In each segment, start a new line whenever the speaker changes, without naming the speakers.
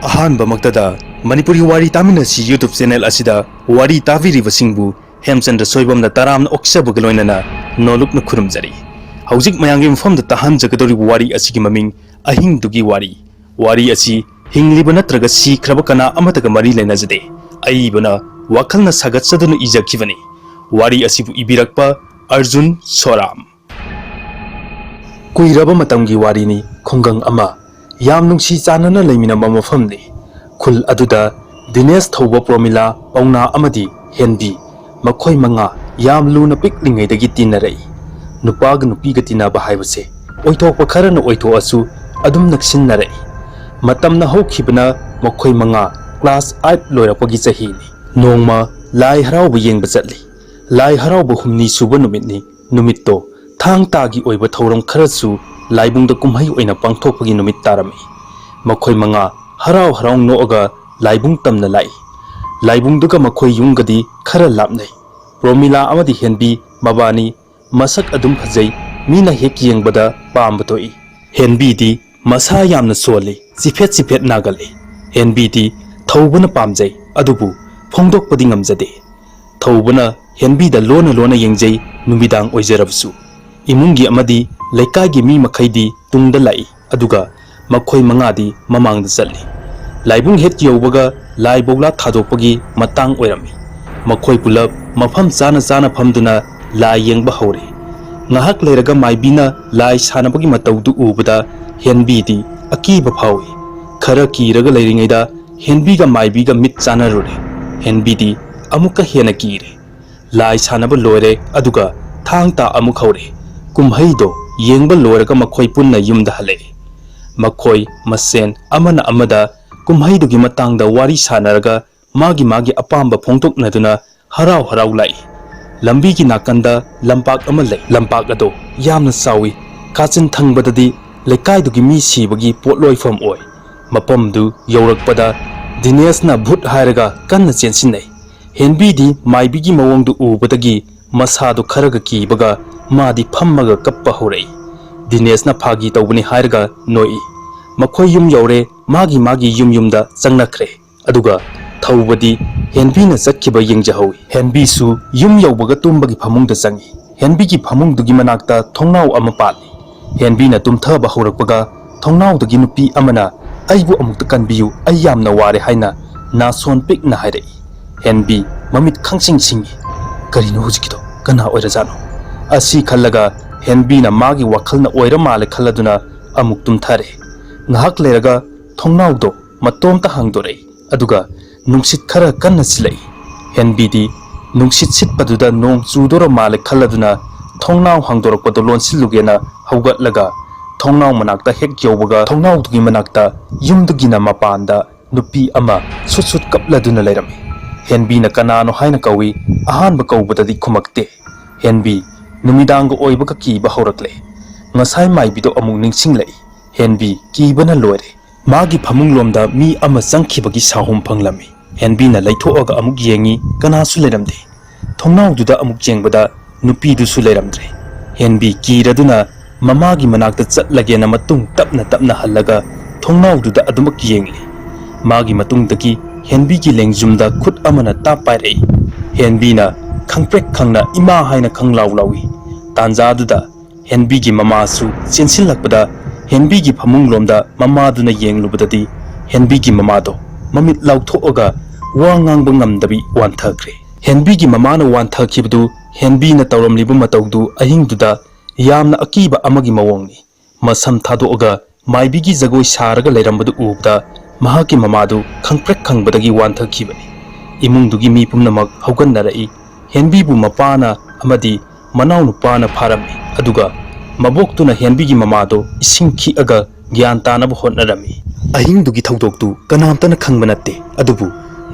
अहानबमक्तदा मणिपुरी वारी तामिनसी YouTube channel असिदा वारी ताबिरिबसिंगबु हेमचंद्र सोयबमना तरामना ओक्सबग लोइनना नोलुकना खुरुमजरी हौजिक मयांगी मफमदा तहानजगदोरि वारी असिगी ममिंग अहिंगदुगी वारी असि हिंगलिब नत्रगा सिख्रब कना अमतगा मरी लेनजदे अइबना वाखलना सागतसदुना इजखिबनी वारी असिबु इबिरकपा अर्जुन सोराम कुइरब मतंगी वारीनी खुंगंग अमा याम नुंसी चानना लेमिनबा मफमनी खुल अदुदा दिनेश थौबा प्रोमिला पौना अमदी हेनबी मखोय मंगा याम लूना पिकलिंगैदगी तिनरई नुपाग नुपीगा तिनाबा हाइबसे ओइथोकपा खरना ओइथोअसु अदुम नक्सिनरई मतमना हौखिबना मखोय मंगा क्लास 8 लोरपगी चहीनी नोंगमा लाई हराउबा येंगबा चटली लाई हराउबा हुमनी सुबा नुमितनी नुमित्तो थांग तागी ओइबा थौरम खरसु लाइबुंग कुमहै ओइना पांगथोकपगी नुमित तारमी मखोय मंगा हराव हराव नोअगा लाइबुंग तमना लाई लाइबुंगदुगा मखोय युंगदी खरा लापनै प्रोमिला अमदी हेनबी मबानी मसक अदुम फजै मीना हेक येंगबदा पामबतोई हेनबीदी मसा यामना सोले चिफेट नागले हेनबीदी थौबना पामजै अदुबु फोंदोकपदी ngamjade थौबना हेनबीदा लोना येंगजै नुमिदांग ओइजरबसु इमुंगी अमदी लेकागी मी मखैदी तुंगदा लाई अदुगा मखोय मंगादी ममांगदा चली लाइबुंग हेत यौबगा लाइबोगला थादोपगी मतांग ओइरमी मखोय पुलब मफम चाना फमदुना लाई येंगबा हौरे ngahak leiraga maibina lai sanabagi mataudu ubada henbidi akiba phawi khara kiraga leiringaida henbiga maibiga mit chanarure henbidi amuka hena kire lai sanaba loire aduga thangta amuk haure kumhaido yengba loiraga makhoi punna yumda hale makhoi masen amana amada kumhaidugi matangda wari sanaraga magi apamba phongtoknaduna harau lai lambi ki nakanda lampak ama lei lampak ado yamna sawi kachin thangbadadi lekai dugi mi sibagi potloi fam oi mapam du yaurakpada dinesh na bhut hairaga kanna chensinai henbi di maibi gi mawong du ubadagi masa du kharaga ki baga madi phammaga kappa horei dinesh na phagi tawbani hairaga noi makhoi yum yaure magi yum da changnakre aduga थौबदी हेनबीना चक्किबा येंगजहौई हेनबीसु युम यौबगा तुंबगी फमुंगदा चंगी हेनबीगी फमुंगदुगी मनाक्ता थोंगनाव अमा पाली हेनबीना तुमथबा हौरकपगा थोंगनावदगी नुपी अमना अइबु अमुक्ता कनबियु अइ यामना वारे हाइना नासोन पिकना हाइरई हेनबी ममित खंगसिंग सिंगी करिनो हुजिकिदो कना ओइरजानो असि खल्लगा हेनबीना मागी वखलना ओइरा माले खल्लदुना अमुक तुमथरे ngahak leraga thongnawdo matomta hangdorei aduga nungsit khara kanna silai henbidi nungsit sitpaduda nong chudora male khaladuna thongnaw hangdorokpado lonsilugena haugatlaga thongnaw manakta hek yaubaga thongnaw dugi manakta yumdugina mapanda nupi ama sut kapladuna leirami henbina kanano haina kawi ahanba kaubadadi khumakte henbi numidang oibaga kiba haurakle ngasai maibido amung ningsinglai henbi kibana loire magi phamunglomda mi ama changkhibagi sahum phanglami henbina laithoaga amuk yengi kanasu leiramde thongnaw amuk jengbada nupi du su leiramdre henbi kiraduna mamagi manakta chatlagena matung tapna hallaga thongnaw adumak yengli magi matungdagi henbi gi lengjumda khut amana ta pairei henbina khangprek khangna ima haina khanglawlawi tanja duda henbi gi mamasu chensilakpada henbi gi phamunglomda mamaduna yenglubadadi henbi gi mamado mamit lauthoaga wangang bangamdabi wanthakre henbi gi mamana wanthakibdu henbi na tawramlibu matawdu ahingduda yamna akiba amagi mawongni masam thadoga maibi gi jagoi saraga leirambadu ubda mahaki mamadu khangprek khangbadagi wanthakibani imungdugi mi pumnamak haugannarai henbi bu mapana amadi manaw nupana pharami aduga maboktuna henbi gi mamado isingki aga gyan tanabu hotnarami ahingdugi thawdoktu kanamtana khangbanate adubu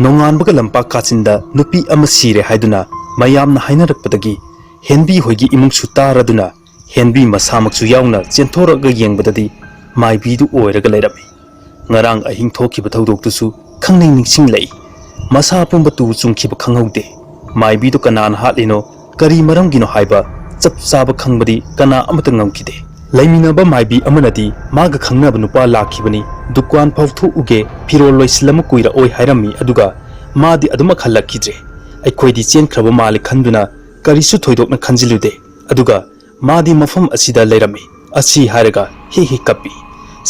nonganbaga lampa kachinda nupi ama sire haiduna mayamna hainarakpadagi henbi hoigi imung sutaraduna henbi masamaksu yauna chenthoroga yengbadadi maibidu oiraga leirami ngarang ahing thokiba thawdoktusu khangning ningsing lei masa pumba tu chungkhiba khanghaude maibidu kanan hatlino kari maramgino haiba chap chaba khangbadi kana amata ngamkide ꯂꯩꯃꯤꯟꯅꯕ ꯃꯥꯏꯕꯤ ꯑꯃꯅꯗꯤ ꯃꯥꯒ ꯈꯪꯅꯕ ꯅꯨꯄꯥ ꯂꯥꯛꯈꯤꯕꯅꯤ, ꯗꯨꯀꯥꯟ ꯐꯥꯎ ꯊꯣꯛꯎꯒꯦ, ꯐꯤꯔꯣꯜ ꯂꯣꯏꯁꯤꯜꯂꯝꯃ ꯀꯨꯏꯔꯛꯑꯣꯏ ꯍꯥꯏꯔꯝꯃꯤ, ꯑꯗꯨꯒ ꯃꯥꯗꯤ ꯑꯗꯨꯃꯛ ꯍꯜꯂꯛꯈꯤꯗ꯭ꯔꯦ꯫ ꯑꯩꯈꯣꯏꯗꯤ ꯆꯦꯟꯈ꯭ꯔꯕ ꯃꯥꯜꯂꯦ ꯈꯟꯗꯨꯅ ꯀꯔꯤꯁꯨ ꯊꯣꯏꯗꯣꯛꯅ ꯈꯟꯖꯤꯜꯂꯨꯗꯦ, ꯑꯗꯨꯒ ꯃꯥꯗꯤ ꯃꯐꯝ ꯑꯁꯤꯗ ꯂꯩꯔꯝꯃꯤ ꯑꯁꯤ ꯍꯥꯏꯔꯒ ꯍꯤ ꯍꯤ ꯀꯞꯄꯤ꯫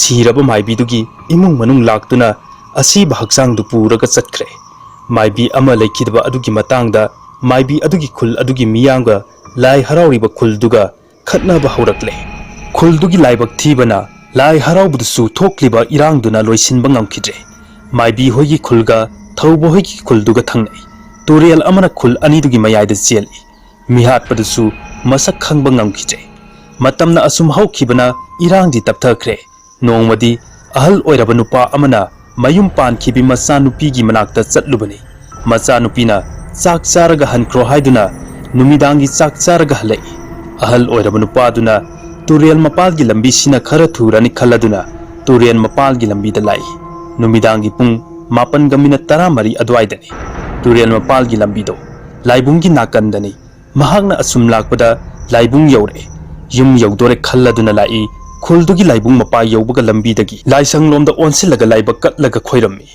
ꯁꯤꯔꯕ ꯃꯥꯏꯕꯤꯗꯨꯒꯤ ꯏꯃꯨꯡ ꯃꯅꯨꯡ ꯂꯥꯛꯇꯨꯅ ꯑꯁꯤꯕ ꯍꯛꯆꯥꯡꯗꯨ ꯄꯨꯔꯒ ꯆꯠꯈ꯭ꯔꯦ꯫ ꯃꯥꯏꯕꯤ ꯑꯃ ꯂꯩꯈꯤꯗꯕ ꯑꯗꯨꯒꯤ ꯃꯇꯥꯡꯗ ꯃꯥꯏꯕꯤ ꯑꯗꯨꯒꯤ ꯈꯨꯜ ꯑꯗꯨꯒꯤ ꯃꯤꯌꯥꯝꯒ ꯂꯥꯏ ꯍꯔꯥꯎꯔꯤꯕ ꯈꯨꯜꯗꯨꯒ ꯈꯠꯅꯕ ꯍꯧꯔꯛꯂꯦ꯫ ꯈꯨꯜꯗꯨꯒꯤ ꯂꯥꯏꯕꯛ ꯊꯤꯕꯅ ꯂꯥꯏ ꯍꯔꯥꯎꯕꯗꯨꯁꯨ ꯊꯣꯛꯂꯤꯕ ꯏꯔꯥꯡꯗꯨꯅ ꯂꯣꯏꯁꯤꯟꯕ ꯉꯝꯈꯤꯗ꯭ꯔꯦ꯫ ꯃꯥꯏꯕꯤ ꯍꯣꯏꯒꯤ ꯈꯨꯜꯒ ꯊꯧꯕ ꯍꯣꯏꯒꯤ ꯈꯨꯜꯗꯨꯒ ꯊꯪꯅꯩ꯫ ꯇꯨꯔꯦꯜ ꯑꯃꯅ ꯈꯨꯜ ꯑꯅꯤꯗꯨꯒꯤ ꯃꯌꯥꯏꯗ ꯆꯦꯜꯂꯤ꯫ ꯃꯤꯍꯥꯠꯄꯗꯨꯁꯨ ꯃꯁꯛ ꯈꯪꯕ ꯉꯝꯈꯤꯗ꯭ꯔꯦ꯫ ꯃꯇꯝꯅ ꯑꯁꯨꯝ ꯍꯧꯈꯤꯕꯅ ꯏꯔꯥꯡꯗꯤ ꯇꯞꯊꯈ꯭ꯔꯦ꯫ ꯅꯣꯡꯃꯗꯤ ꯑꯍꯜ ꯑꯣꯏꯔꯕ ꯅꯨꯄꯥ ꯑꯃꯅ ꯃꯌꯨꯝ ꯄꯥꯟꯈꯤꯕꯤ ꯃꯆꯥꯅꯨꯄꯤꯒꯤ ꯃꯅꯥꯛꯇ ꯆꯠꯂꯨꯕꯅꯤ꯫ ꯃꯆꯥꯅꯨꯄꯤꯅ ꯆꯥꯛ ꯆꯥꯔꯒ ꯍꯟꯈ꯭ꯔꯣ ꯍꯥꯏꯗꯨꯅ ꯅꯨꯃꯤꯗꯥꯡꯒꯤ ꯆꯥꯛ ꯆꯥꯔꯒ ꯍꯜꯂꯛꯏ꯫ ꯑꯍꯜ ꯑꯣꯏꯔꯕ ꯅꯨꯄꯥꯗꯨꯅ ꯇꯨꯔꯦꯜ ꯃꯄꯥꯜꯒꯤ ꯂꯝꯕꯤꯁꯤꯅ ꯈꯔ ꯊꯨꯔꯅꯤ ꯈꯜꯂꯗꯨꯅ ꯇꯨꯔꯦꯜ ꯃꯄꯥꯜꯒꯤ ꯂꯝꯕꯤꯗ ꯂꯥꯛꯏ꯫ ꯅꯨꯃꯤꯗꯥꯡꯒꯤ ꯄꯨꯡ 7:13 ꯑꯗꯨꯋꯥꯏꯗꯅꯤ꯫ ꯇꯨꯔꯦꯜ ꯃꯄꯥꯜꯒꯤ ꯂꯝꯕꯤꯗꯣ ꯂꯥꯏꯕꯨꯡꯒꯤ ꯅꯥꯀꯟꯗꯅꯤ꯫ ꯃꯍꯥꯛꯅ ꯑꯁꯨꯝ ꯂꯥꯛꯄꯗ ꯂꯥꯏꯕꯨꯡ ꯌꯧꯔꯛꯑꯦ꯫ ꯌꯨꯝ ꯌꯧꯗꯣꯔꯦ ꯈꯜꯂꯗꯨꯅ ꯂꯥꯛꯏ꯫ ꯈꯨꯜꯗꯨꯒꯤ ꯂꯥꯏꯕꯨꯡ ꯃꯄꯥ ꯌꯧꯕꯒ ꯂꯝꯕꯤꯗꯒꯤ ꯂꯥꯏꯁꯪꯂꯣꯝꯗ ꯑꯣꯟꯁꯤꯜꯂꯒ ꯂꯥꯏꯕꯛ ꯀꯠꯂꯒ ꯈꯣꯏꯔꯝꯃꯤ꯫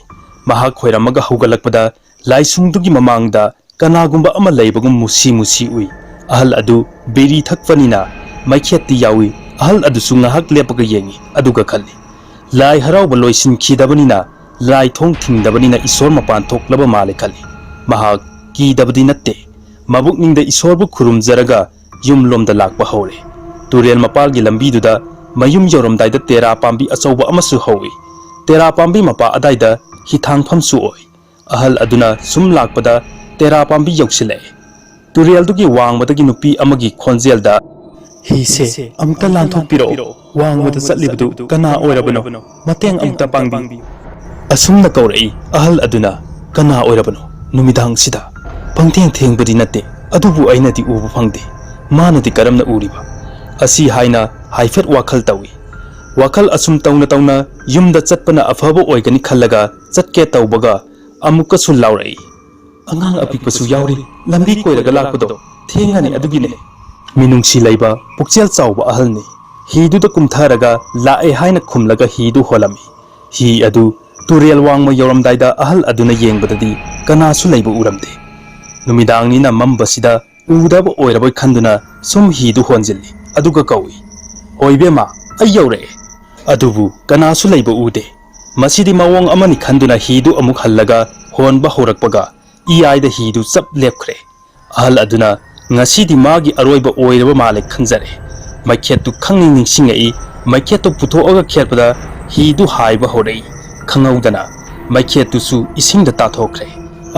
ꯃꯍꯥꯛ ꯈꯣꯏꯔꯝꯃꯒ ꯍꯧꯒꯠꯂꯛꯄꯗ ꯂꯥꯏꯁꯪꯗꯨꯒꯤ ꯃꯃꯥꯡꯗ ꯀꯅꯥꯒꯨꯝꯕ ꯑꯃ ꯂꯩꯕꯒꯨꯝ ꯃꯨꯁꯤ ꯃꯨꯁꯤ ꯎꯏ꯫ ꯑꯍꯜ ꯑꯗꯨ ꯕꯤꯔꯤ ꯊꯛꯄꯅꯤꯅ ꯃꯩꯈꯦꯠꯇꯤ ꯌꯥꯎꯏ꯫ ꯑꯍꯜ ꯑꯗꯨꯁꯨ ꯉꯥꯏꯍꯥꯛ ꯂꯦꯞꯄꯒ ꯌꯦꯡꯏ, ꯑꯗꯨꯒ ꯈꯜꯂꯤ, ꯂꯥꯏ ꯍꯔꯥꯎꯕ ꯂꯣꯏꯁꯤꯟꯈꯤꯗꯕꯅꯤꯅ, ꯂꯥꯏ ꯊꯣꯡ ꯊꯤꯡꯗꯕꯅꯤꯅ ꯏꯁꯣꯔ ꯃꯄꯥꯟ ꯊꯣꯛꯂꯕ ꯃꯥꯜꯂꯦ ꯈꯜꯂꯤ꯫ ꯃꯍꯥꯛ ꯀꯤꯗꯕꯗꯤ ꯅꯠꯇꯦ꯫ ꯃꯕꯨꯛꯅꯤꯡꯗ ꯏꯁꯣꯔꯕꯨ ꯈꯨꯔꯨꯝꯖꯔꯒ ꯌꯨꯝꯂꯣꯝꯗ ꯂꯥꯛꯄ ꯍꯧꯔꯦ꯫ ꯇꯨꯔꯦꯜ ꯃꯄꯥꯜꯒꯤ ꯂꯝꯕꯤꯗꯨꯗ ꯃꯌꯨꯝ ꯌꯧꯔꯝꯗꯥꯏꯗ ꯇꯦꯔꯥ ꯄꯥꯝꯕꯤ ꯑꯆꯧꯕ ꯑꯃꯁꯨ ꯍꯧꯏ꯫ ꯇꯦꯔꯥ ꯄꯥꯝꯕꯤ ꯃꯄꯥ ꯑꯗꯥꯏꯗ ꯍꯤꯊꯥꯡꯐꯝꯁꯨ ꯑꯣꯏ꯫ ꯑꯍꯜ ꯑꯗꯨꯅ ꯁꯨꯝ ꯂꯥꯛꯄꯗ ꯇꯦꯔꯥ ꯄꯥꯝꯕꯤ ꯌꯧꯁꯤꯜꯂꯛꯑꯦ꯫ ꯇꯨꯔꯦꯜꯗꯨꯒꯤ ꯋꯥꯡꯃꯗꯒꯤ ꯅꯨꯄꯤ ꯑꯃꯒꯤ ꯈꯣꯟꯖꯦꯜꯗ, ꯍꯤꯁꯦ ꯑꯃꯨꯛꯇ ꯂꯥꯟꯊꯣꯛꯄꯤꯔꯛꯑꯣ, ꯋꯥꯡꯃꯗ ꯆꯠꯂꯤꯕꯗꯨ ꯀꯅꯥ ꯑꯣꯏꯔꯕꯅꯣ, ꯃꯇꯦꯡ ꯑꯃꯨꯛꯇ ꯄꯥꯡꯕꯤꯌꯨ꯫ ꯑꯁꯨꯝꯅ ꯀꯧꯔꯛꯏ꯫ ꯑꯍꯜ ꯑꯗꯨꯅ, ꯀꯅꯥ ꯑꯣꯏꯔꯕꯅꯣ ꯅꯨꯃꯤꯗꯥꯡꯁꯤꯗ? ꯄꯪꯊꯦꯡ ꯊꯦꯡꯕꯗꯤ ꯅꯠꯇꯦ, ꯑꯗꯨꯕꯨ ꯑꯩꯅꯗꯤ ꯎꯕ ꯐꯪꯗꯦ, ꯃꯥꯅꯗꯤ ꯀꯔꯝꯅ ꯎꯔꯤꯕ? ꯑꯁꯤ ꯍꯥꯏꯅ ꯍꯥꯏꯐꯦꯠ ꯋꯥꯈꯜ ꯇꯧꯏ꯫ ꯋꯥꯈꯜ ꯑꯁꯨꯝ ꯇꯧꯅ ꯇꯧꯅ ꯌꯨꯝꯗ ꯆꯠꯄꯅ ꯑꯐꯕ ꯑꯣꯏꯒꯅꯤ ꯈꯜꯂꯒ ꯆꯠꯀꯦ ꯇꯧꯕꯒ ꯑꯃꯨꯛꯀꯁꯨ ꯂꯥꯎꯔꯛꯏ, ꯑꯉꯥꯡ ꯑꯄꯤꯛꯄꯁꯨ ꯌꯥꯎꯔꯤ, ꯂꯝꯕꯤ ꯀꯣꯏꯔꯒ ꯂꯥꯛꯄꯗꯣ ꯊꯦꯡꯉꯅꯤ, ꯑꯗꯨꯒꯤꯅꯦ꯫ ꯃꯤꯅꯨꯡꯁꯤ ꯂꯩꯕ ꯄꯨꯛꯆꯦꯜ ꯆꯥꯎꯕ ꯑꯍꯜꯅꯤ꯫ ꯍꯤꯗꯨꯗ ꯀꯨꯝꯊꯔꯒ ꯂꯥꯛꯑꯦ ꯍꯥꯏꯅ ꯈꯨꯝꯂꯒ ꯍꯤꯗꯨ ꯍꯣꯜꯂꯝꯃꯤ꯫ ꯍꯤ ꯑꯗꯨ ꯇꯨꯔꯦꯜ ꯋꯥꯡꯃ ꯌꯧꯔꯝꯗꯥꯏꯗ ꯑꯍꯜ ꯑꯗꯨꯅ ꯌꯦꯡꯕꯗꯗꯤ ꯀꯅꯥꯁꯨ ꯂꯩꯕ ꯎꯔꯝꯗꯦ꯫ ꯅꯨꯃꯤꯗꯥꯡꯅꯤꯅ ꯃꯝꯕꯁꯤꯗ ꯎꯗꯕ ꯑꯣꯏꯔꯕꯣꯏ ꯈꯟꯗꯨꯅ ꯁꯨꯝ ꯍꯤꯗꯨ ꯍꯣꯟꯖꯤꯜꯂꯤ, ꯑꯗꯨꯒ ꯀꯧꯏ, ꯍꯣꯏ ꯏꯕꯦꯝꯃ, ꯑꯩ ꯌꯧꯔꯛꯑꯦ꯫ ꯑꯗꯨꯕꯨ ꯀꯅꯥꯁꯨ ꯂꯩꯕ ꯎꯗꯦ꯫ ꯃꯁꯤꯗꯤ ꯃꯑꯣꯡ ꯑꯃꯅꯤ ꯈꯟꯗꯨꯅ ꯍꯤꯗꯨ ꯑꯃꯨꯛ ꯍꯜꯂꯒ ꯍꯣꯟꯕ ꯍꯧꯔꯛꯄꯒ ꯏꯌꯥꯏꯗ ꯍꯤꯗꯨ ꯆꯞ ꯂꯦꯞꯈ꯭ꯔꯦ꯫ ꯑꯍꯜ ꯑꯗꯨꯅ ꯉꯁꯤꯗꯤ ꯃꯥꯒꯤ ꯑꯔꯣꯏꯕ ꯑꯣꯏꯔꯕ ꯃꯥꯜꯂꯦ ꯈꯟꯖꯔꯦ꯫ ꯃꯩꯈꯦꯠꯇꯨ ꯈꯪꯅꯤꯡ ꯅꯤꯡꯁꯤꯡꯉꯛꯏ꯫ ꯃꯩꯈꯦꯠꯇꯨ ꯄꯨꯊꯣꯛꯑꯒ ꯈꯦꯠꯄꯗ ꯍꯤꯗꯨ ꯍꯥꯏꯕ ꯍꯧꯔꯛꯏ꯫ ꯈꯪꯍꯧꯗꯅ ꯃꯩꯈꯦꯠꯇꯨꯁꯨ ꯏꯁꯤꯡꯗ ꯇꯥꯊꯣꯛꯈ꯭ꯔꯦ꯫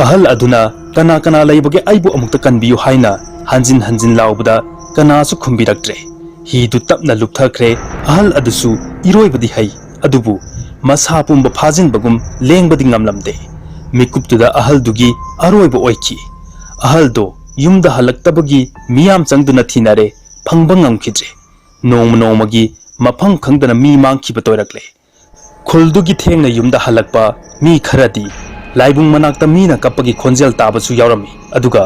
ꯑꯍꯜ ꯑꯗꯨꯅ ꯀꯅꯥ ꯀꯅꯥ ꯂꯩꯕꯒꯦ, ꯑꯩꯕꯨ ꯑꯃꯨꯛꯇ ꯀꯟꯕꯤꯌꯨ ꯍꯥꯏꯅ ꯍꯟꯖꯤꯟ ꯍꯟꯖꯤन ꯂꯥꯎꯕꯗ ꯀꯅꯥꯁꯨ ꯈꯨꯝꯕꯤꯔꯛꯇ꯭ꯔꯦ꯫ ꯍꯤꯗꯨ ꯇꯞꯅ ꯂꯨꯞꯊꯈ꯭ꯔꯦ꯫ ꯑꯍꯜ ꯑꯗꯨꯁꯨ ꯏꯔꯣꯏꯕꯗꯤ ꯍꯩ, ꯑꯗꯨꯕु ꯃꯁꯥ ꯄꯨꯝꯕ ꯐꯥꯖꯤꯟꯕꯒꯨꯝ ꯂꯦꯡꯕꯗꯤ ꯉꯝꯂꯝꯗꯦ꯫ ꯃꯤꯀꯨꯞꯇꯨꯗ ꯑꯍꯜꯗꯨꯒꯤ ꯑꯔꯣꯏꯕ ꯑꯣꯏꯈꯤ꯫ ꯑꯍꯜꯗꯣ ꯌꯨꯝꯗ ꯍꯜꯂꯛꯇꯕꯒꯤ ꯃꯤꯌꯥꯝ ꯆꯪꯗꯨꯅ ꯊꯤꯅꯔꯦ, ꯐꯪꯕ ꯉꯝꯈꯤꯗ꯭ꯔꯦ꯫ ꯅꯣꯡꯃ ꯅꯣꯡꯃꯒꯤ ꯃꯐꯝ ꯈꯪꯗꯅ ꯃꯤ ꯃꯥꯡꯈꯤꯕ ꯇꯣꯏꯔꯛꯂꯦ꯫ ꯈꯨꯜꯗꯨꯒꯤ ꯊꯦꯡꯅ ꯌꯨꯝꯗ ꯍꯜꯂꯛꯄ ꯃꯤ ꯈꯔꯗꯤ ꯂꯥꯏꯕꯨꯡ ꯃꯅꯥꯛꯇ ꯃꯤꯅ ꯀꯞꯄꯒꯤ ꯈꯣꯟꯖꯦꯜ ꯇꯥꯕꯁꯨ ꯌꯥꯎꯔꯝꯃꯤ, ꯑꯗꯨꯒ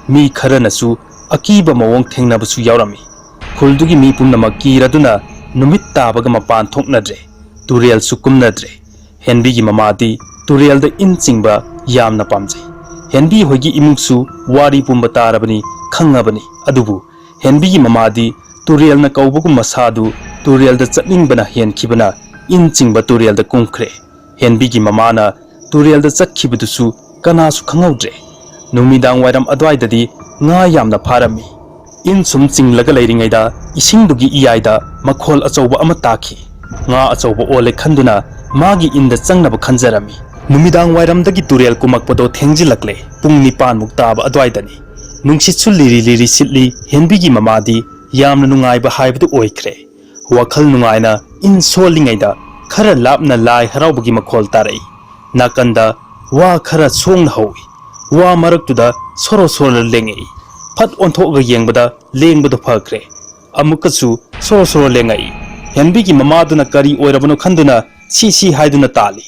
ꯃꯤ ꯈꯔꯅꯁꯨ ꯑꯀꯤꯕ ꯃꯑꯣꯡ ꯊꯦꯡꯅꯕꯁꯨ ꯌꯥꯎꯔꯝꯃꯤ꯫ ꯈꯨꯜꯗꯨꯒꯤ ꯃꯤ ꯄꯨꯝꯅꯃꯛ ꯀꯤꯔꯗꯨꯅ ꯅꯨꯃꯤꯠ ꯇꯥꯕꯒ ꯃꯄꯥꯟ ꯊꯣꯛꯅꯗ꯭ꯔꯦ, ꯇꯨꯔꯦꯜꯁꯨ ꯀꯨꯝꯅꯗ꯭ꯔꯦ꯫ ꯍꯦꯟꯕꯤꯒꯤ ꯃꯃꯥꯗꯤ ꯇꯨꯔꯦꯜꯗ ꯏꯟ ꯆꯤꯡꯕ ꯌꯥꯝꯅ ꯄꯥꯝꯖꯩ꯫ ꯍꯦꯟꯕꯤ ꯍꯣꯏꯒꯤ ꯏꯃꯨꯡꯁꯨ ꯋꯥꯔꯤ ꯄꯨꯝꯕ ꯇꯥꯔꯕꯅꯤ, ꯈꯪꯉꯕꯅꯤ꯫ ꯑꯗꯨꯕꯨ ꯍꯦꯟꯕꯤꯒꯤ ꯃꯃꯥꯗꯤ ꯇꯨꯔꯦꯜꯅ ꯀꯧꯕꯒꯨꯝ ꯃꯁꯥꯗꯨ ꯇꯨꯔꯦꯜꯗ ꯆꯠꯅꯤꯡꯕꯅ ꯍꯦꯟꯈꯤꯕꯅ ꯏꯟ ꯆꯤꯡꯕ ꯇꯨꯔꯦꯜꯗ ꯀꯨꯝꯈ꯭ꯔꯦ꯫ ꯍꯦꯟꯕꯤꯒꯤ ꯃꯃꯥꯅ ꯇꯨꯔꯦꯜꯗ ꯆꯠꯈꯤꯕꯗꯨꯁꯨ ꯀꯅꯥꯁꯨ ꯈꯪꯍꯧꯗ꯭ꯔꯦ꯫ ꯅꯨꯃꯤꯗꯥꯡ ꯋꯥꯏꯔꯝ ꯑꯗꯨꯋꯥꯏꯗꯗꯤ ꯉꯥ ꯌꯥꯝꯅ ꯐꯥꯔꯝꯃꯤ꯫ ꯏꯟ ꯁꯨꯝ ꯆꯤꯡꯂꯒ ꯂꯩꯔꯤꯉꯩꯗ ꯏꯁꯤꯡꯗꯨꯒꯤ ꯏꯌꯥꯏꯗ ꯃꯈꯣꯜ ꯑꯆꯧꯕ ꯑꯃ ꯇꯥꯈꯤ꯫ ꯉꯥ ꯑꯆꯧꯕ ꯑꯣꯜꯂꯦ ꯈꯟꯗꯨꯅ ꯃꯥꯒꯤ ꯏꯟꯗ ꯆꯪꯅꯕ ꯈꯟꯖꯔꯝꯃꯤ꯫ ꯅꯨꯃꯤꯗꯥꯡ ꯋꯥꯏꯔꯝꯗꯒꯤ ꯇꯨꯔꯦꯜ ꯀꯨꯝꯃꯛꯄꯗꯣ ꯊꯦꯡꯖꯤꯜꯂꯛꯂꯦ꯫ ꯄꯨꯡ 9ꯃꯨꯛ ꯇꯥꯕ ꯑꯗꯨꯋꯥꯏꯗꯅꯤ꯫ ꯅꯨꯡꯁꯤꯠꯁꯨ ꯂꯤꯔꯤ ꯂꯤꯔꯤ ꯁꯤꯠꯂꯤ꯫ ꯍꯦꯟꯕꯤꯒꯤ ꯃꯃꯥꯗꯤ ꯌꯥꯝꯅ ꯅꯨꯡꯉꯥꯏꯕ ꯍꯥꯏꯕꯗꯨ ꯑꯣꯏꯈ꯭ꯔꯦ꯫ ꯋꯥꯈꯜ ꯅꯨꯡꯉꯥꯏꯅ ꯏꯟ ꯁꯣꯜꯂꯤꯉꯩꯗ ꯈꯔ ꯂꯥꯞꯅ ꯂꯥꯏ ꯍꯔꯥꯎꯕꯒꯤ ꯃꯈꯣꯜ ꯇꯥꯔꯛꯏ꯫ ꯅꯥꯀꯟꯗ ꯋꯥ ꯈꯔ ꯁꯣꯡꯅ ꯍꯧꯏ꯫ ꯋꯥ ꯃꯔꯛꯇꯨꯗ ꯁꯣꯔꯣ ꯁꯣꯔꯣ ꯂꯦꯡꯉꯛꯏ꯫ ꯐꯠ ꯑꯣꯟꯊꯣꯛꯑꯒ ꯌꯦꯡꯕꯗ ꯂꯦꯡꯕꯗꯣ ꯐꯈ꯭ꯔꯦ꯫ ꯑꯃꯨꯛꯀꯁꯨ ꯁꯣꯔꯣ ꯁꯣꯔꯣ ꯂꯦꯡꯉꯛꯏ꯫ ꯍꯦꯟꯕꯤꯒꯤ ꯃꯃꯥꯗꯨꯅ ꯀꯔꯤ ꯑꯣꯏꯔꯕꯅꯣ ꯈꯟꯗꯨꯅ ꯁꯤ ꯍꯥꯏꯗꯨꯅ ꯇꯥꯜꯂꯤ꯫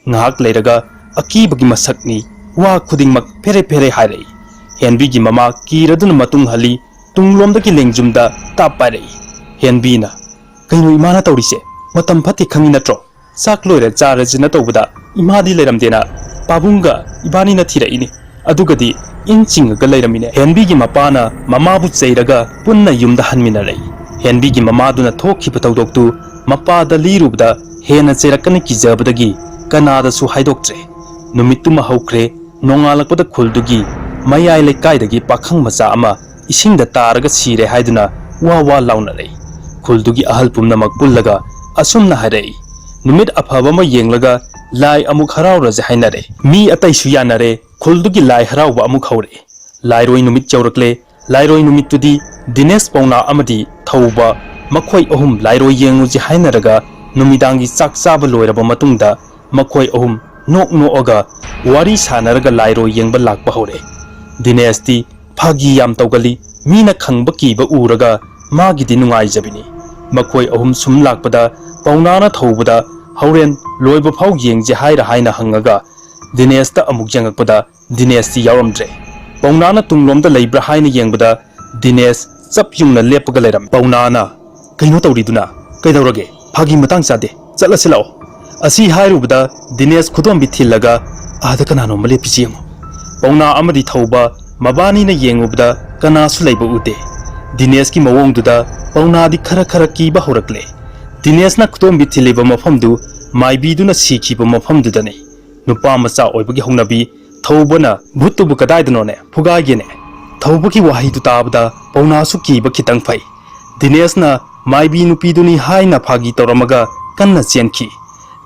ꯉꯥꯏꯍꯥꯛ ꯂꯩꯔꯒ ꯑꯀꯤꯕꯒꯤ ꯃꯁꯛꯅꯤ, ꯋꯥ ꯈꯨꯗꯤꯡꯃꯛ ꯐꯦꯔꯦ ꯐꯦꯔꯦ ꯍꯥꯏꯔꯛꯏ꯫ ꯍꯦꯟꯕꯤꯒꯤ ꯃꯃꯥ ꯀꯤꯔꯗꯨꯅ ꯃꯇꯨꯡ ꯍꯜꯂꯤ꯫ ꯇꯨꯡꯂꯣꯝꯗꯒꯤ ꯂꯦꯡꯖꯨꯝꯗ ꯇꯥꯞ ꯄꯥꯏꯔꯛꯏ꯫ ꯍꯦꯟꯕꯤꯅ, ꯀꯩꯅꯣ ꯏꯃꯥꯅ ꯇꯧꯔꯤꯁꯦ ꯃꯇꯝ ꯐꯠꯇꯦ ꯈꯪꯉꯤ ꯅꯠꯇ꯭ꯔꯣ ꯆꯥꯛ ꯂꯣꯏꯔ ꯆꯥꯔꯁꯤꯅ ꯇꯧꯕꯗ ꯏꯃꯥꯗꯤ ꯂꯩꯔꯝꯗꯦꯅ ꯄꯥꯕꯨꯡꯒ ꯏꯕꯥꯅꯤꯅ ꯊꯤꯔꯛꯏꯅꯤ ꯑꯗꯨꯒꯗꯤ ꯏꯟ ꯆꯤꯡꯉꯒ ꯂꯩꯔꯝꯃꯤꯅꯦ ꯍꯦꯟꯕꯤꯒꯤ ꯃꯄꯥꯅ ꯃꯃꯥꯕꯨ ꯆꯩꯔꯒ ꯄꯨꯟꯅ ꯌꯨꯝꯗ ꯍꯟꯃꯤꯟꯅꯔꯛꯏ ꯍꯦꯟꯕꯤꯒꯤ ꯃꯃꯥꯗꯨꯅ ꯊꯣꯛꯈꯤꯕ ꯊꯧꯗꯣꯛꯇꯨ ꯃꯄꯥꯗ ꯂꯤꯔꯨꯕꯗ ꯍꯦꯟꯅ ꯆꯩꯔꯛꯀꯅꯤ ꯀꯤꯖꯕꯗꯒꯤ ꯀꯅꯥꯗꯁꯨ ꯍꯥꯏꯗꯣꯛꯇ꯭ꯔꯦ ꯅꯨꯃꯤꯠꯇꯨꯃ ꯍꯧꯈ꯭ꯔꯦ ꯅꯣꯡꯉꯥꯜꯂꯛꯄꯗ ꯈꯨꯜꯗꯨꯒꯤ ꯃꯌꯥꯏ ꯂꯩꯀꯥꯏꯗꯒꯤ ꯄꯥꯈꯪ ꯃꯆꯥ ꯑꯃ ꯏꯁꯤꯡꯗ ꯇꯥꯔꯒ ꯁꯤꯔꯦ ꯍꯥꯏꯗꯨꯅ ꯋꯥ ꯋꯥ ꯂꯥꯎꯅꯔꯛꯏ ꯈꯨꯜꯗꯨꯒꯤ ꯑꯍꯜ ꯄꯨꯝꯅꯃꯛ ꯄꯨꯜꯂꯒ ꯑꯁꯨꯝꯅ ꯍꯥꯏꯔꯛꯏ ꯅꯨꯃꯤꯠ ꯑꯐꯕ ꯑꯃ ꯌꯦꯡꯂꯒ ꯂꯥꯏ ꯑꯃꯨꯛ ꯍꯔꯥꯎꯔꯁꯦ ꯍꯥꯏꯅꯔꯦ ꯃꯤ ꯑꯇꯩꯁꯨ ꯌꯥꯅꯔꯦ ꯈꯨꯜꯗꯨꯒꯤ ꯂꯥꯏ ꯍꯔꯥꯎꯕ ꯑꯃꯨꯛ ꯍꯧꯔꯛꯑꯦ ꯂꯥꯏꯔꯣꯏ ꯅꯨꯃꯤꯠ ꯌꯧꯔꯛꯂꯦ ꯂꯥꯏꯔꯣꯏ ꯅꯨꯃꯤꯠꯇꯨꯗꯤ ꯗꯤꯅꯦꯁ ꯄꯥꯎꯅꯥ ꯑꯃꯗꯤ ꯊꯧꯕ ꯃꯈꯣꯏ ꯑꯍꯨꯝ ꯂꯥꯏꯔꯣꯏ ꯌꯦꯡꯉꯨꯁꯤ ꯍꯥꯏꯅꯔꯒ ꯅꯨꯃꯤꯗꯥꯡꯒꯤ ꯆꯥꯛ ꯆꯥꯕ ꯂꯣꯏꯔꯕ ꯃꯇꯨꯡꯗ ꯃꯈꯣꯏ ꯑꯍꯨꯝ ꯅꯣꯛ ꯅꯣꯛꯑꯒ ꯋꯥꯔꯤ ꯁꯥꯟꯅꯔꯒ ꯂꯥꯏꯔꯣꯏ ꯌꯦꯡꯕ ꯂꯥꯛꯄ ꯍꯧꯔꯛꯑꯦ ꯗꯤꯅꯦꯁꯇꯤ ꯐꯥꯒꯤ ꯌꯥꯝ ꯇꯧꯒꯜꯂꯤ ꯃꯤꯅ ꯈꯪꯕ ꯀꯤꯕ ꯎꯔꯒ ꯃꯥꯒꯤꯗꯤ ꯅꯨꯡꯉꯥꯏꯖꯕꯤꯅꯤ ꯃꯈꯣꯏ ꯑꯍꯨꯝ ꯁꯨꯝ ꯂꯥꯛꯄꯗ ꯄꯥꯎꯅꯥꯅ ꯊꯧꯕꯗ ꯍꯧꯔꯦꯟ ꯂꯣꯏꯕ ꯐꯥꯎ ꯌꯦꯡꯖꯦ ꯍꯥꯏꯅ ꯍꯪꯉꯒ ꯗꯤꯅꯦꯁꯇ ꯑꯃꯨꯛ ꯌꯦꯡꯉꯛꯄꯗ ꯗꯤꯅꯦꯁꯇꯤ ꯌꯥꯎꯔꯝꯗ꯭ꯔꯦ ꯄꯥꯎꯅꯥꯅ ꯇꯨꯡꯂꯣꯝꯗ ꯂꯩꯕ꯭ꯔꯥ ꯍꯥꯏꯅ ꯌꯦꯡꯕꯗ ꯗꯤꯅꯦꯁ ꯆꯞ ꯌꯨꯡꯅ ꯂꯦꯞꯄꯒ ꯂꯩꯔꯝꯃꯤ ꯄꯥꯎꯅꯥꯅ ꯀꯩꯅꯣ ꯇꯧꯔꯤꯗꯨꯅ ꯀꯩꯗꯧꯔꯒꯦ ꯐꯥꯒꯤ ꯃꯇꯥꯡ ꯆꯥꯗꯦ ꯆꯠꯂꯁꯤ ꯂꯥꯛꯑꯣ ꯑꯁꯤ ꯍꯥꯏꯔꯨꯕꯗ ꯗꯤꯅꯦꯁ ꯈꯨꯗꯣꯝꯕꯤ ꯊꯤꯜꯂꯒ ꯑꯥꯗ ꯀꯅꯥꯅꯣꯝꯃ ꯂꯦꯞꯄꯤꯁꯤ ꯌꯦꯡꯉꯣ ꯄꯥꯎꯅꯥ ꯑꯃꯗꯤ ꯊꯧꯕ ꯃꯕꯥꯅꯤꯅ ꯌꯦꯡꯉꯨꯕꯗ ꯀꯅꯥꯁꯨ ꯂꯩꯕ ꯎꯗꯦ ꯗꯤꯅꯦꯁꯀꯤ ꯃꯑꯣꯡꯗꯨꯗ ꯄꯥꯎꯅꯥꯗꯤ ꯈꯔ ꯀꯤꯕ ꯍꯧꯔꯛꯂꯦ ꯗꯤꯅꯦꯁꯅ ꯈꯨꯗꯣꯝꯕꯤ ꯊꯤꯜꯂꯤꯕ ꯃꯐꯝꯗꯨ ꯃꯥꯏꯕꯤꯗꯨꯅ ꯁꯤꯈꯤꯕ ꯃꯐꯝꯗꯨꯗꯅꯤ ꯅꯨꯄꯥ ꯃꯆꯥ ꯑꯣꯏꯕꯒꯤ ꯍꯧꯅꯕꯤ ꯊꯧꯕꯅ ꯚꯨꯠꯇꯨꯕꯨ ꯀꯗꯥꯏꯗꯅꯣꯅꯦ ꯐꯨꯒꯥꯏꯒꯦꯅꯦ ꯊꯧꯕꯒꯤ ꯋꯥꯍꯩꯗꯨ ꯇꯥꯕꯗ ꯄꯥꯎꯅꯥꯁꯨ ꯀꯤꯕ ꯈꯤꯇꯪ ꯐꯩ ꯗꯤꯅꯦꯁꯅ ꯃꯥꯏꯕꯤ ꯅꯨꯄꯤꯗꯨꯅꯤ ꯍꯥꯏꯅ ꯐꯥꯒꯤ ꯇꯧꯔꯝꯃꯒ ꯀꯟꯅ ꯆꯦꯟꯈꯤ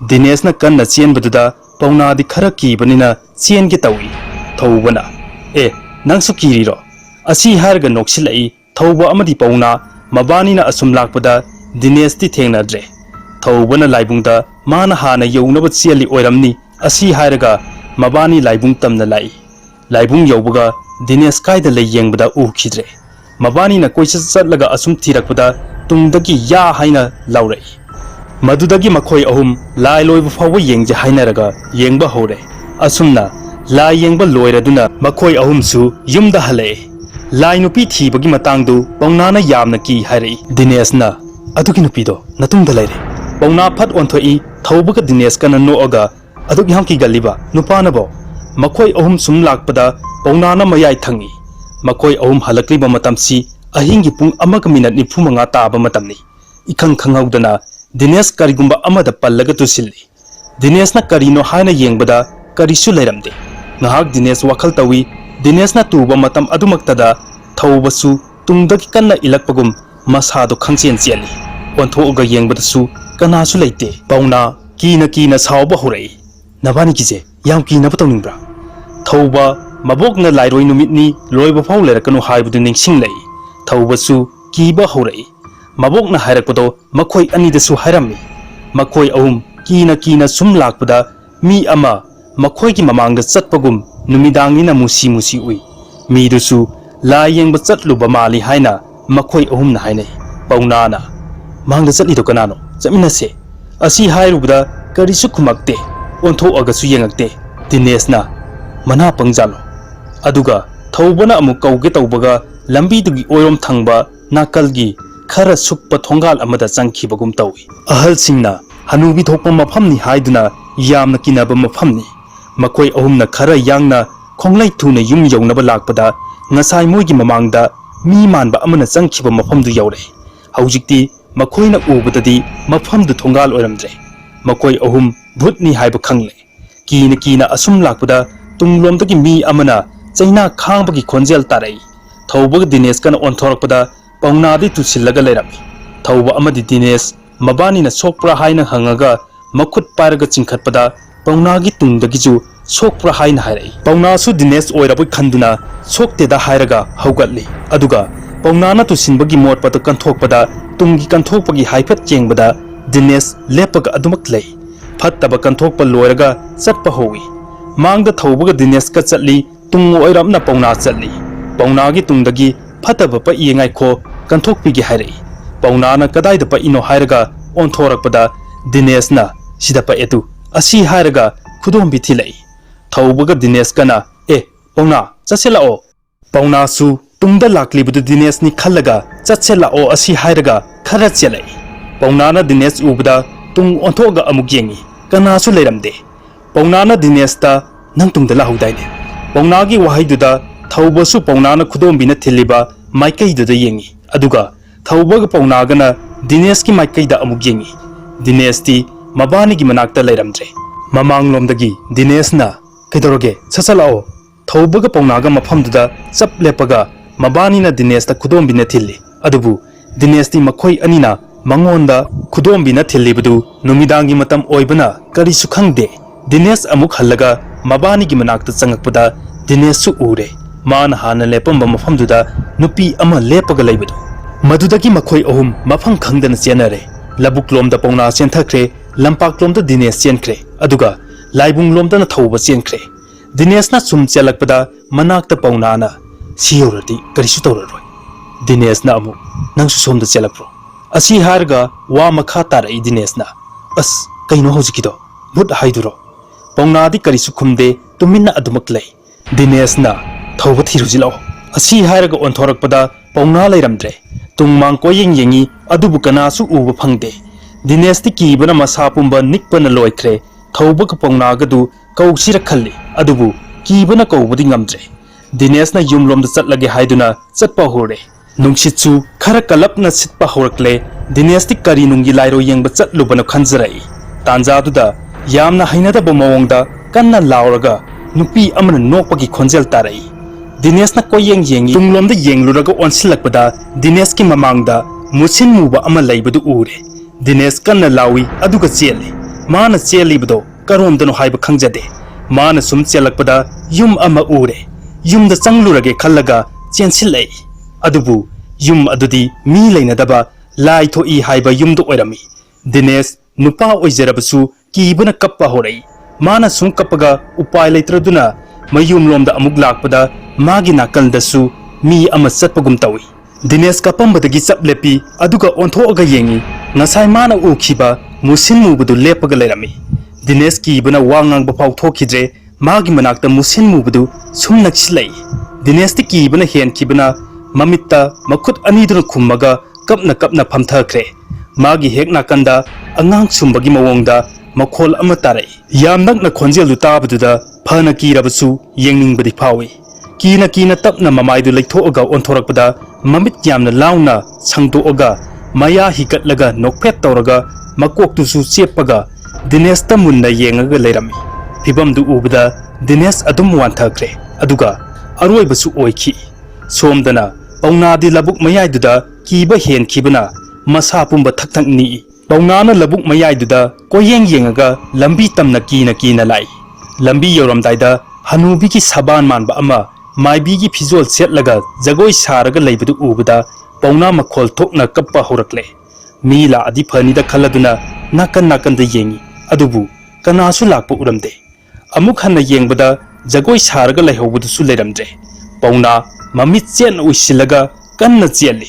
ꯗꯤꯅꯦꯁꯅ ꯀꯟꯅ ꯆꯦꯟꯕꯗꯨꯗ ꯄꯥꯎꯅꯥꯗꯤ ꯈꯔ ꯀꯤꯕꯅꯤꯅ ꯆꯦꯟꯒꯦ ꯇꯧꯏ ꯊꯧꯕꯅ ꯅꯪꯁꯨ ꯀꯤꯔꯤꯔꯣ ꯑꯁꯤ ꯍꯥꯏꯔꯒ ꯅꯣꯛꯁꯤꯜꯂꯛꯏ ꯊꯧꯕ ꯑꯃꯗꯤ ꯄꯥꯎꯅꯥ ꯃꯕꯥꯅꯤꯅ ꯑꯁꯨꯝ ꯂꯥꯛꯄꯗ ꯗꯤꯅꯦꯁꯇꯤ ꯊꯦꯡꯅꯗ꯭ꯔꯦ ꯊꯧꯕꯅ ꯂꯥꯏꯕꯨꯡꯗ ꯃꯥꯅ ꯍꯥꯟꯅ ꯌꯧꯅꯕ ꯆꯦꯜꯂꯤ ꯑꯣꯏꯔꯝꯅꯤ ꯑꯁꯤ ꯍꯥꯏꯔꯒ ꯃꯕꯥꯅꯤ ꯂꯥꯏꯕꯨꯡ ꯇꯝꯅ ꯂꯥꯛꯏ ꯂꯥꯏꯕꯨꯡ ꯌꯧꯕꯒ ꯗꯤꯅꯦꯁ ꯀꯥꯏꯗ ꯂꯩ ꯌꯦꯡꯕꯗ ꯎꯈꯤꯗ꯭ꯔꯦ ꯃꯕꯥꯅꯤꯅ ꯀꯣꯏꯆꯠ ꯆꯠꯂꯒ ꯑꯁꯨꯝ ꯊꯤꯔꯛꯄꯗ ꯇꯨꯡꯗꯒꯤ ꯌꯥ ꯍꯥꯏꯅ ꯂꯥꯎꯔꯛꯏ ꯃꯗꯨꯗꯒꯤ ꯃꯈꯣꯏ ꯑꯍꯨꯝ ꯂꯥꯏ ꯂꯣꯏꯕ ꯐꯥꯎꯕ ꯌꯦꯡꯖꯦ ꯍꯥꯏꯅꯔꯒ ꯌꯦꯡꯕ ꯍꯧꯔꯦ ꯑꯁꯨꯝꯅ ꯂꯥꯏ ꯌꯦꯡꯕ ꯂꯣꯏꯔꯗꯨꯅ ꯃꯈꯣꯏ ꯑꯍꯨꯝꯁꯨ ꯌꯨꯝꯗ ꯍꯜꯂꯛꯑꯦ ꯂꯥꯏ ꯅꯨꯄꯤ ꯊꯤꯕꯒꯤ ꯃꯇꯥꯡꯗꯨ ꯄꯥꯎꯅꯥꯅ ꯌꯥꯝꯅ ꯀꯤ ꯍꯥꯏꯔꯛꯏ ꯗꯤꯅꯦꯁꯅ ꯑꯗꯨꯒꯤ ꯅꯨꯄꯤꯗꯣ ꯅꯇꯨꯡꯗ ꯂꯩꯔꯦ ꯄꯥꯎꯅꯥ ꯐꯠ ꯑꯣꯟꯊꯣꯛꯏ ꯊꯧꯕꯒ ꯗꯤꯅꯦꯁꯀꯅ ꯅꯣꯛꯑꯒ ꯑꯗꯨꯛ ꯌꯥꯝ ꯀꯤꯒꯜꯂꯤꯕ ꯅꯨꯄꯥꯅꯕꯣ ꯃꯈꯣꯏ ꯑꯍꯨꯝ ꯁꯨꯝ ꯂꯥꯛꯄꯗ ꯄꯥꯎꯅꯥꯅ ꯃꯌꯥꯏ ꯊꯪꯉꯤ ꯃꯈꯣꯏ ꯑꯍꯨꯝ ꯍꯜꯂꯛꯂꯤꯕ ꯃꯇꯝꯁꯤ ꯑꯍꯤꯡꯒꯤ ꯄꯨꯡ 1:45 ꯇꯥꯕ ꯃꯇꯝꯅꯤ इखंग खंगौदना दिनेश करिगुंबा अमदा पल्लगा तुसिल्ली दिनेशना करिनो हायना येंगबदा करिसु लेरमदे ngahak दिनेश वखल तवी दिनेशना तुबा मतम अदुमक्तदा थौबसु तुंगदगी कन्ना इलक्पगुम मसादो खंगचेन चेली ओंथोगा येंगबदसु कनासु लेते पौना कीना सावबा होरई नबानी किजे याम कीना बतौनिंब्रा थौबा मबोकना लाइरोय नुमितनी लोयबा फाव लेरकनु हायबदु निंगसिंग लई थौबसु कीबा होरई मबोकना हायरकपदो मखोय अनिदसु हायरम्मी मखोय अहुम कीना सुम लाकपदा मी अमा मखोयगी ममांगदा चटपगुम नुमिदांगनिना मुसी मुसी उई मीदुसु लाई येंगबा चटलुबा माली हायना मखोय अहुमना हायनै पौनाना मांगदा चटलिदो कनानो चमिनसे असी हायरुबदा करिसु खुमक्ते ओंथोअगसु येंगक्ते दिनेशना मना पंगजालो अदुगा थौबना अमु कौगे तौबगा लंबीदुगी ओयरोम थंगबा नाकलगी खरा सुक्पा थोंगाल अमदा चंखिबगुम तौई अहलसिंगना हनुबी थोकपा मफमनी हायदुना यामना किनाबा मफमनी मखोय अहुमना खरा यांगना खोंगलै थुना yum यौनबा लाकपदा ngasai moigi mamangda mi manba amana changkhiba mafamdu yaure haujikti makhoina ubadadi mafamdu thongal oiramdre makoi ahum bhutni haiba khangle kina asum lakpada tunglomdagi mi amana chaina khangbagi khonjel tarai thauba dinesh kana onthorakpada paunadi tusillaga leirami thauba amadi dinesh mabani na sokpra haina hangaga makhut paraga chingkhatpada paunagi tungdagiju sokpra haina hairai paunasu dinesh oirabai khanduna sokte da hairaga haugatli aduga paunana tu sinbagi motpata kanthokpada tungi kanthokpagi haifat chengbada dinesh lepaga adumak lei phattaba kanthokpa loiraga chatpa howi mangda thaubaga dinesh ka chatli tung oiramna pauna chatli paunagi tungdagi phattaba pa yengai kho kanthokpigi hairai paunana kadaida pa ino hairaga onthorakpada dinesh na sida pa etu asi hairaga khudom bithilai थौबगा दिनेश कना पौना चसे लाओ पौनासु तुंगदा लाकलिबदु दिनेश नि खल्लगा चसे लाओ असि हायरगा खरा चेलै Paunana Dinesh ubada tung onthoga amuk yengi kanasu leiramde Paunana Dinesh ta nang tungda lahudaine Paunagi wahaiduda thaubasu Paunana khudombina thiliba maikaiduda yengi aduga thaubaga Paunagana Dinesh ki maikaida amuk yengi Dinesh ti mabani gi manakta leiramdre mamanglomdagi Dinesh na kaidoroge sasalao thaubaga Paunaga mafamduda chap lepaga mabani na Dinesh ta khudombina thilli adubu Dinesh ti makhoi anina mangonda khudombina thillibadu numidangi matam oibana kari sukhangde Dinesh amuk hallaga mabani gi manakta changakpada Dinesh su ure man hana lepamba mafamduda nupi ama lepaga leibadu madudagi makhoi ahum mafang khangdana chenare labuklomda Pauna chenthakre lampaklomda Dinesh chenkre aduga laibunglomda na thauba chenkre Dinesh na sum chelakpada manakta Pauna na siyorati karisu tawraroi Dinesh na amu nangsu somda chelakpro asi harga wa makha tarai Dinesh na as kaino hojikido bud haiduro Pauna di karisu khumde tuminna adumak lei Dinesh na thauba thirujilao asi harga onthorakpada Pauna leiramdre tungmang ko yengi adubu kanasu uba phangde Dinesh ti kibana masa pumba nikpana loikre thauba ka Pauna gadu kausira khalli adubu kibana kaubudi ngamdre Dinesh na yumlomda chatlage haiduna chatpa hore nungshitsu khara kalapna sitpa horakle Dinesh ti kari nungi lairo yengba chatlubana khanjarai tanjaduda yamna hainadaba mawongda kanna lauraga nupi amana nokpagi khonjel tarai Dinesh na koyeng yengi tunglomda yengluraga onsilakpada Dinesh ki mamangda musin muba ama leibadu ure Dinesh kanna lawi aduga cheli mana chelibado karomdano haiba khangjade mana sum chelakpada yum ama ure yumda changlurage khallaga chensilai adubu yum adudi mi leinadaba lai thoi haiba yumdu oirami Dinesh nupa oijarabasu kibana kappa horai mana sum kappaga upai leitraduna mayumlomda amuk lakpada magi nakaldasu mi ama chatpagum tawi Dinesh kapambadagi chaplepi aduga onthoaga yengi ngasai mana ukhiba musin mubudu lepaga leirami Dinesh ki bana wangang ba pau thokidre magi manakta musin mubudu sum naksilai Dinesh ti ki bana hen ki bana mamitta makhut aniduna khummaga kapna phamthakre magi hek nakanda angang sumbagi mawongda makhol ama tarai yamnak na khonjelu tabaduda phana kirabasu yengningbadi phawi kina tapna mamaidu leithoaga onthorakpada mamit yamna launa sangdoaga maya hikatlaga nokphet tawraga makoktusu chepaga Dinesh ta munna yengaga leirami fibamdu ubada Dinesh adum wanthakre aduga aroibasu oikhi somdana Pauna di labuk mayaiduda kiba hen kibana masa pumba thakthak ni Pauna na labuk mayaiduda koyeng yengaga lambi tamna kina lai lambi yoramdaida hanubi ki saban manba ama maibi gi phizol setlaga jagoi saraga leibadu ubada Pauna makhol thokna kappa horakle mila adi phani da khaladuna nakan da yengi adubu kanasu lakpa uramde amuk hanna yengbada jagoi saraga leihobadu su leiramdre Pauna mamit chen uisilaga kanna cheli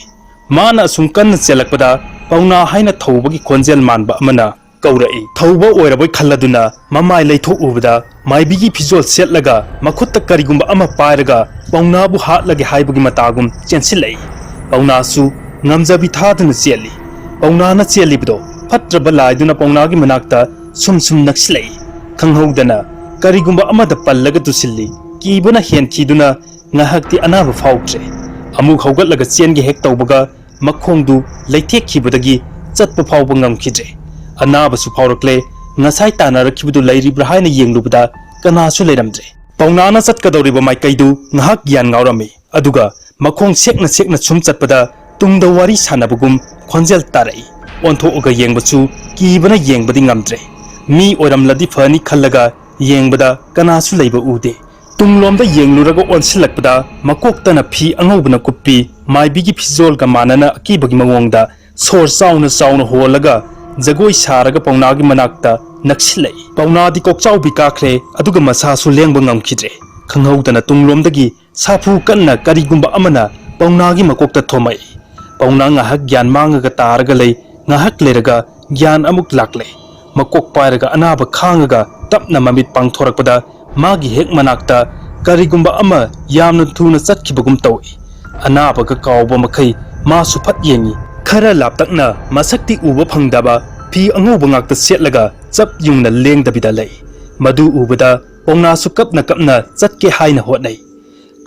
mana sum kanna chelakpada Pauna haina thobagi khonjel manba amana kaurai thauba oiraboi khalladuna mamai leitho ubada maibigi phizol setlaga makhutta karigumba ama pairaga Pauna bu hatlage haibagi matagum chensilai Pauna su ngamjabi thaduna cheli Pauna na chelibdo phatraba laiduna Pauna gi manakta sum naksilai khanghodana karigumba amada pallaga tusilli kibana hen khiduna ngahakti anaba fauktre amuk haugatlaga chengi hek tawbaga makhongdu leithek khibadagi chatpa fawba ngamkhidre anaba su fawrakle ngasai tanarakhibudu leiribra haina yenglubada kanasu leiramdre Pauna na chatkadoriba maikaidu ngahak gyan ngaurami aduga makhong sekna sum chatpada tungda wari sanabagum khonjel tarai onthoaga yengbachu kibana yengbadi ngamdre mi oramladi phani khallaga yengbada kanasu leiba ude tunglomda yengluraga onsilakpada makoktana phi angaubna kuppi maibigi phizol ga manana akibagi mawongda sor chauna holaga jagoi saraga Pauna gi manakta naksilai Pauna di kokchau bikakhre aduga masa su lengba ngamkhidre khanghaudana tunglomdagi sapu kanna karigumba amana Pauna gi makokta thomai Pauna ngahak gyan mangaga taraga lei ngahak leraga gyan amuk lakle makok pairaga anaba khangaga tapna mamit pangthorakpada magi hek manakta karigumba ama yamna thuna chatkibagum tawi anabaga kawba makai masu phat yengi खरा लापतकना मसक्ति उबा फंगदबा फी अंगौबा ngakta setlaga chap yungna lengdabida lei madu ubada pawngasu kapna chatke haina hotnai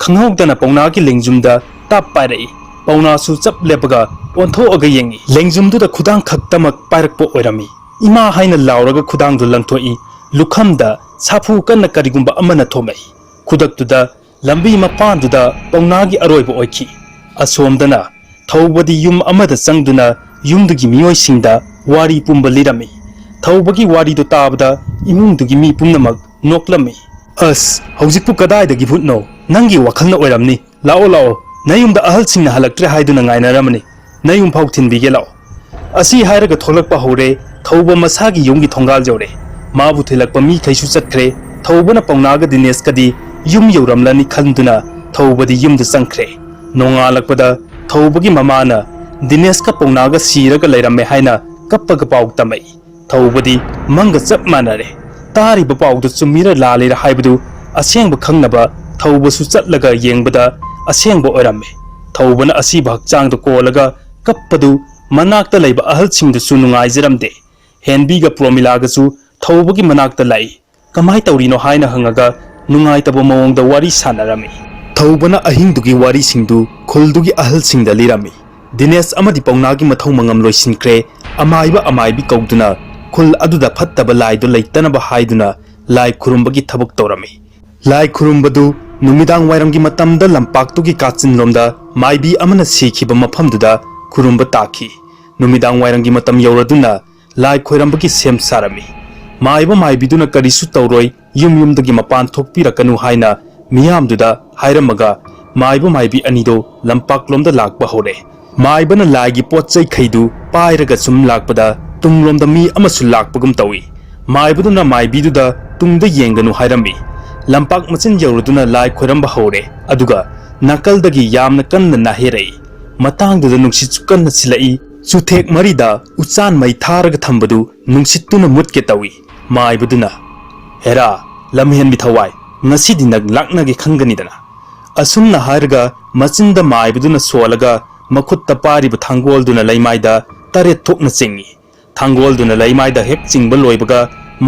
khanghaudana pawnagi lengjumda tap pairai pawngasu chap lepaga onthoaga yengi lengjumduda khudang khaktamak pairakpo oirami ima haina lauraga khudangdu langthoi lukhamda sapu kanna karigumba amana thomai khudaktuda lambi mapanduda pawnagi aroiba oikhi asomdana thawbadi yum amada changduna yumdugi miyoisingda wari pumba lirami thawbagi wari do tabda imungdugi mi pumnamak noklami as hojikpu kadaidagi phutno nangi wakhalna oiramni lao nayumda ahalsingna halaktre haiduna ngainaramani nayum phau thinbige lao asi hairaga tholakpa hore thawba masagi yumgi thongal jore mabu thilakpa mi khaisu chatkre thawbana pawnaga Dinesh kadi yum yoramlani khanduna thawbadi yumda changkhre nongalakpada thawbagi mamana Dinesh ka pawnaga siraga leiramme haina kappaga paw tamai thawbadi manga chap manare tariba pawdu chumira lalira haibadu asengba khangnaba thawbasu chatlaga yengbada asengba oiramme thawbana asi bhakchangda kolaga kappadu manakta leiba ahalsingdu su nungaijaramde henbiga Promilaga su thawbagi manakta lai kamai tawrino haina hangaga nungaitaba mawongda wari sanarami thawbana ahingdugi wari singdu khuldugi ahalsingda lirami Dinesh amadi pawnagi mathau mangam loisinkre amaibi kauduna khul aduda phattaba laidu leitanaba haiduna lai khurumbagi thabuk tawrami lai khurumbadu numidang wairamgi matamda lampaktugi kachin lomda maibi amana sikhiba mafamduda khurumba takhi numidang wairamgi matam yauraduna lai khoirambagi sem sarami maiba maibiduna karisu tawroi yumdagi mapan thokpirakanu haina miyamduda hairamaga maiba maibi anido lampak-lomda lakba hore maibana laigi potchai khaidu pairaga sum lakpada tunglomda mi amasu lakpagum tawi maibuduna maibiduda tungda yenganu hairami lampak machin yauruduna lai khoiramba hore aduga nakaldagi yamna kanna naherei matangduda nungsit kanna silai chuthek marida uchan mai tharaga thambadu nungsituna mutke tawi maibuduna hera lamhen mi thawai ngasidi nag laknage khanganidana asumna hairga machinda maibuduna solaga makhutta pariba thangolduna leimaida tare thokna chingi thangolduna leimaida hek chingba loibaga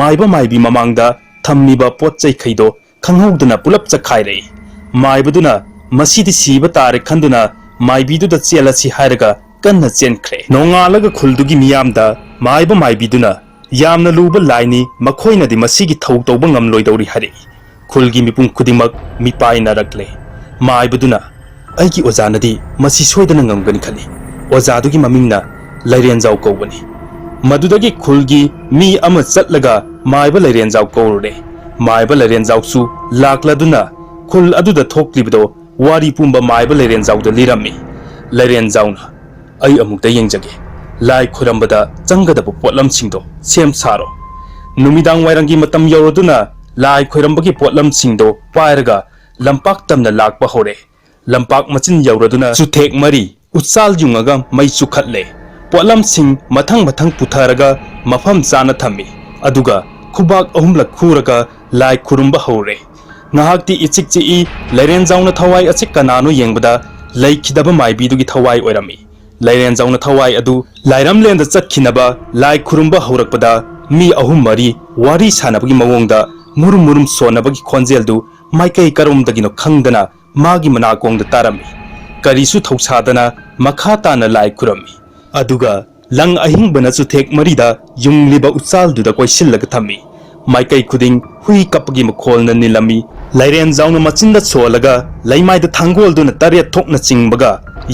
maiba maibi mamangda thammiba potchai khaido khanghauduna pulap chakhairei maibuduna masidi siba tare khanduna maibiduda chelasi hairaga kanna chenkhre nongalaga khuldugi miyamda maiba maibiduna yamna luba laini makhoinadi masigi thau tawba ngamloidori hari khulgi mipung khudimak mipaina rakle maibuduna aigi ojanadi masi soidana ngamgani khali ojadugi mamingna Lairenjau kawbani madudagi khulgi mi ama chatlaga maiba Lairenjau kawre maiba Lairenjau su lakladuna khul aduda thoklibdo wari pumba maiba Lairenjau da lirami Lairenjauna ai amukta yengjage lai khurambada changadaba potlam singdo sem saro numidang wairangi matam yauraduna lai khoirambagi potlam singdo pairaga lampak tamna lakpa hore lampak machin yauraduna chuthek mari uchal jungaga mai chukhatle potlam sing mathang putharaga mafam chana thammi aduga khubak ahumlak khuraga lai khurumba hore ngahakti ichikchi Lairenjauna thawai achik kanano yengbada leikhidaba maibidugi thawai oirami Lairenjauna thawai adu lairamlenda chatkhinaba lai khurumba haurakpada mi ahum mari wari sanabagi mawongda murum sonabagi khonjeldu maikai karomdagino khangdana magi manakongda tarami karisu thausadana makha tana lai khurami aduga lang ahingbana chuthek marida yungliba uchalduda koisillaga thammi maikai khuding hui kapagi makholna nilami Lairenjauna machinda cholaga laimaida thangolduna tare thokna chingbaga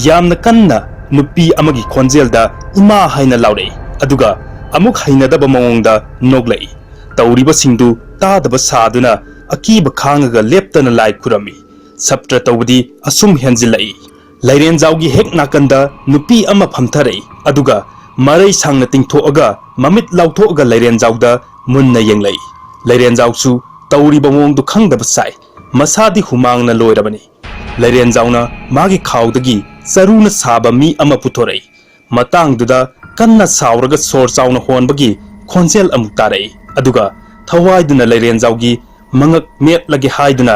yamna kanna nupi amagi khonjelda ima haina laurei aduga amuk hainadaba mawongda noglei tawriba singdu tadaba saduna akiba khangaga leptana lai khurami saptra tawdi asum henjilai Lairenjaugi hek nakanda nupi ama phamtharei aduga marai sangna tingthoaga mamit lauthoaga Lairenjauda munna yenglei Lairenjausu tawriba mawongdu khangdaba sai masadi humangna loirabani Lairenjauna magi khawdagi saruna saba mi ama puthorei matangduda kanna sauraga sor chauna honbagi khonjel amuk tarei aduga thawaiduna Lairenjaugi mangak metlagi haiduna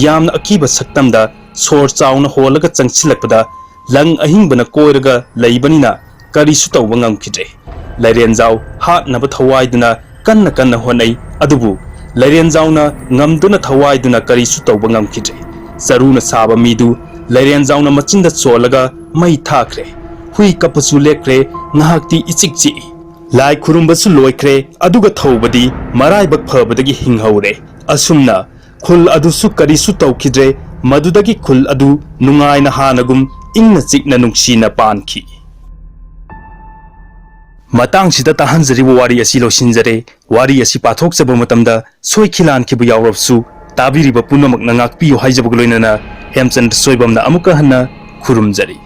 yamna akiba saktamda sor chauna holaga changchilakpada lang ahingbana koiraga leibanina ꯀꯔꯤꯁꯨ ꯇꯧꯕ ꯉꯝꯈꯤꯗ꯭ꯔꯦ ꯂꯩꯔꯦꯟꯖꯥꯎ ꯍꯥꯠꯅꯕ ꯊꯋꯥꯏꯗꯨꯅ ꯀꯟꯅ ꯍꯣꯠꯅꯩ ꯑꯗꯨꯕꯨ ꯂꯩꯔꯦꯟꯖꯥꯎꯅ ꯉꯝꯗꯨꯅ ꯊꯋꯥꯏꯗꯨꯅ ꯀꯔꯤꯁꯨ ꯇꯧꯕ ꯉꯝꯈꯤꯗ꯭ꯔꯦ ꯆꯔꯨꯅ ꯁꯥꯕ ꯃꯤꯗꯨ ꯂꯩꯔꯦꯟꯖꯥꯎꯅ ꯃꯆꯤꯟꯗ ꯆꯣꯜꯂꯒ ꯃꯩ ꯊꯥꯈ꯭ꯔꯦ ꯍꯨꯏ ꯀꯞꯄꯁꯨ ꯂꯦꯞꯈ꯭ꯔꯦ ꯉꯍꯥꯛꯇꯤ ꯏꯆꯤꯛ ꯆꯤꯛꯏ ꯂꯥꯏ ꯈꯨꯔꯨꯝꯕꯁꯨ ꯂꯣꯏꯈ꯭ꯔꯦ ꯑꯗꯨꯒ ꯊꯧꯕꯗꯤ ꯃꯔꯥꯏꯕꯛ ꯐꯕꯗꯒꯤ ꯍꯤꯡꯍꯧꯔꯦ ꯑꯁꯨꯝꯅ ꯈꯨꯜ ꯑꯗꯨꯁꯨ ꯀꯔꯤꯁꯨ ꯇꯧꯈꯤꯗ꯭ꯔꯦ ꯃꯗꯨꯗꯒꯤ ꯈꯨꯜ ꯑꯗꯨ ꯅꯨꯡꯉꯥꯏꯅ ꯍꯥꯟꯅꯒꯨꯝ ꯏꯪꯅ ꯆꯤꯛꯅ ꯅꯨꯡꯁꯤꯅ ꯄꯥꯟꯈꯤ ꯃꯇꯥꯡꯁꯤꯗ ꯇꯥꯍꯟꯖꯔꯤꯕ ꯋꯥꯔꯤ ꯑꯁꯤ ꯂꯣꯏꯁꯤꯟꯖꯔꯦ ꯋꯥꯔꯤ ꯑꯁꯤ ꯄꯥꯊꯣꯛꯆꯕ ꯃꯇꯝꯗ ꯁꯣꯏꯈꯤ ꯂꯥꯟꯈꯤꯕ ꯌꯥꯎꯔꯕꯁꯨ ꯇꯥꯕꯤꯔꯤꯕ ꯄꯨꯝꯅꯃꯛꯅ ꯉꯥꯛꯄꯤꯌꯨ ꯍꯥꯏꯖꯕꯒ ꯂꯣꯏꯅꯅ ꯍꯦꯝꯆꯟꯗ꯭ꯔ ꯁꯣꯏꯕꯝꯅ ꯑꯃꯨꯛꯀ ꯍꯟꯅ ꯈꯨꯔꯨꯝꯖꯔꯤ